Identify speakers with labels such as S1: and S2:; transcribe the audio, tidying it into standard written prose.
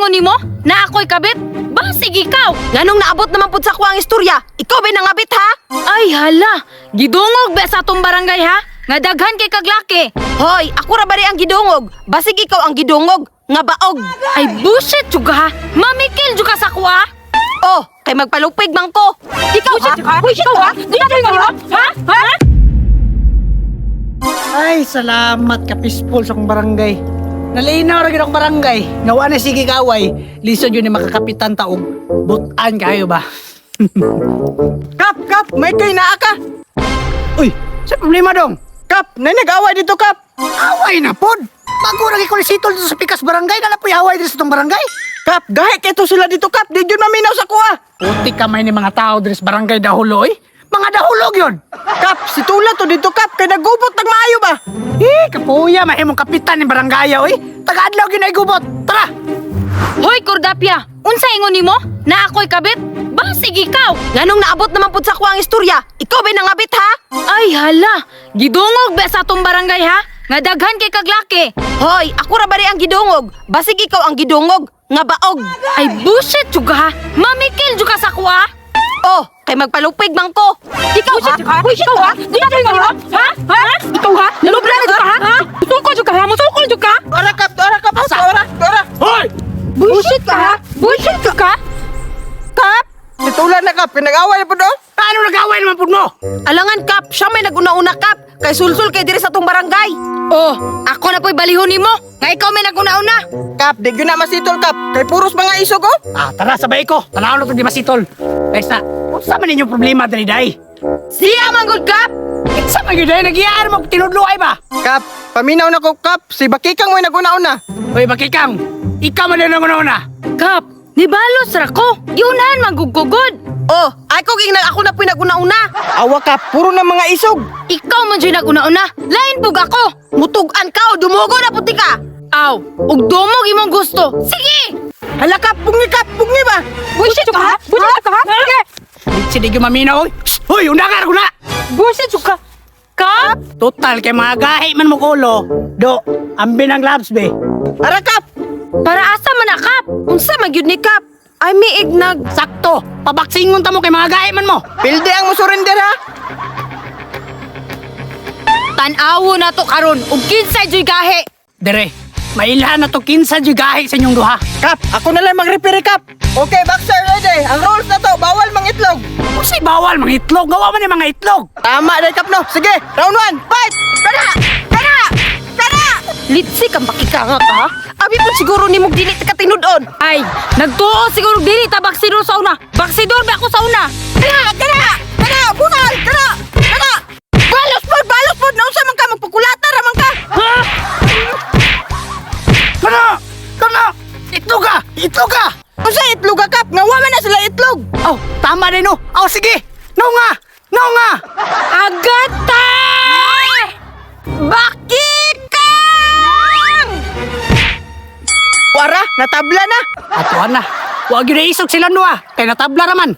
S1: ingon nimo? Na ako'y kabit? Basig ikaw!
S2: Nganong naabot naman pud sa kuwang istorya? Ikaw ba nangabit ha?
S1: Ay hala! Gidungog ba sa atong barangay ha? Nga daghan kay kaglaki!
S2: Hoy, ako ra bari ang gidungog. Basig ikaw ang gidungog. Nga baog.
S1: Ay bullshit juga ha! Mamikil juga sa kuha!
S2: Oh, kay magpalupig man ko. Ikaw ha?
S1: Bullshit ka ha? Di na kayo ha? Ha?
S3: Ay, salamat ka peaceful sa akong barangay. Nalinaw ra gyud akong barangay. Nawa na sige kaway. Lisod yun ni makakapitan taog. Butan kayo ba?
S4: Kap, may kay naa ka.
S3: Uy, sa problema dong?
S4: Kap, nay nag-away dito, Kap.
S3: Away na pod. Bago lagi ko lisitol dito sa pikas barangay, nalapoy away dito sa tong barangay.
S4: Kap, gahe kito sila dito, Kap. Di yun maminaw sa kuha.
S3: Puti kamay ni mga tao dito sa barangay dahuloy. Mga dahulog yun.
S4: Kap, si Tula to dito, Kap. Kay nagubot ng maayo ba?
S3: Kapuya, mahimong kapitan ng barangay, oy. Taga-adlaw ginaygubot. Tara!
S1: Hoy Cordapia! Unsa ingon nimo? Na ako'y kabit? Basig ikaw!
S2: Nganong naabot naman pud sa kuwang istorya? Ikaw ba nangabit ha?
S1: Ay hala! Gidungog ba sa atong barangay ha? Nga daghan kay kaglaki!
S2: Hoy, ako ra bari ang gidungog. Basig ikaw ang gidungog. Nga baog.
S1: Ay bullshit juga ha! Mamikil juga sa kuha!
S2: Oh, kay magpalupig man ko. Ikaw ha?
S1: Bullshit ka ha? Di na kayo ha? Ha? Ikaw ha? Nalubra na ka ha? Musukol juga ha? Musukol juga!
S4: Ora, Kap. Ora.
S3: Hoy!
S1: Bullshit ka ha? Bullshit ka?
S4: Kap, si Tula na, Kap. Kay nag-away na po do.
S3: Paano nag-away naman po mo?
S2: Alangan, Kap. Siya may naguna-una, Kap. Kay sulsul kay diri sa tong barangay.
S1: Oh, ako na po'y balihon nimo! Nga ikaw may naguna-una!
S4: Kap, di yun na masitol, Kap. Kay puros mga isog, oh.
S3: Tara, sabay ko. Tanaw na ito di masitol. Kaysa, sa man ninyong problema, dali day?
S1: Siya manggod kap!
S3: Sa man yun day, nag-iaan mo, tinudluay ba?
S4: Kap, paminaw na ko, Kap. Si Bakikang mo'y naguna-una.
S3: Hoy, Bakikang, ikaw man din una.
S1: Kap, nibalos ra ko! Yunan magugugod!
S2: Oh, ay ko ging ako na po'y naguna-una.
S4: Awa, Kap. Puro na mga isog.
S1: Ikaw man dyan naguna-una! Lain pug ako!
S2: Mutugan ka o dumugo na puti ka.
S1: Aw, ug dumog imong gusto! Sige!
S4: Hala, Kap. Pungi ba?
S1: Bullshit ka ha? Bullshit ka ha? Sige!
S3: Sige, di maminaw, hoy. Hoy, unakar ko na.
S1: Bullshit ka! Kap!
S3: Total, kay mga gahi man mo kulo. Do, ambi ng labs, be.
S4: Ara, Kap.
S1: Para asa man na kap?
S2: Unsa man gyud ni Kap? Ay miig nag
S3: Sakto, pabaksingon ta mo kay mga gahi man mo.
S4: Pilde ang mo surrender, ha?
S1: Tan-awo na to karon ug kinsay joy gahe!
S3: Dere, mailhan na to kinsa di gahi sa inyong duha.
S4: Kap, ako na lang mag-repair, Kap. Okay, boxer, ready. Ang rules na to, bawal mangitlog.
S3: Kung si bawal, mga itlog. Gawa man yung mga itlog.
S4: Tama, day, Kap, no? Sige, round 1, fight! Kana!
S2: litsi kang bakikanga ka ha? Abi po siguro ni mong dili ka tinudon.
S1: Ay, nagtuo siguro dili ta baksidor sa una! Baksidor ba ako sa una!
S4: Kana! Bunal! Kana!
S2: Balos po! Naunsa man ka magpukulata raman ka?
S3: Kana! Itlog ka!
S4: Unsa itlog ka, Kap? Nga wala na sila itlog.
S3: Oh, tama din, no? Oh, sige! No nga!
S1: Agata!
S2: Bakikang!
S4: Wara, natabla na.
S3: Atuan na. Huwag yun na isog sila, no, ah. Kaya natabla raman.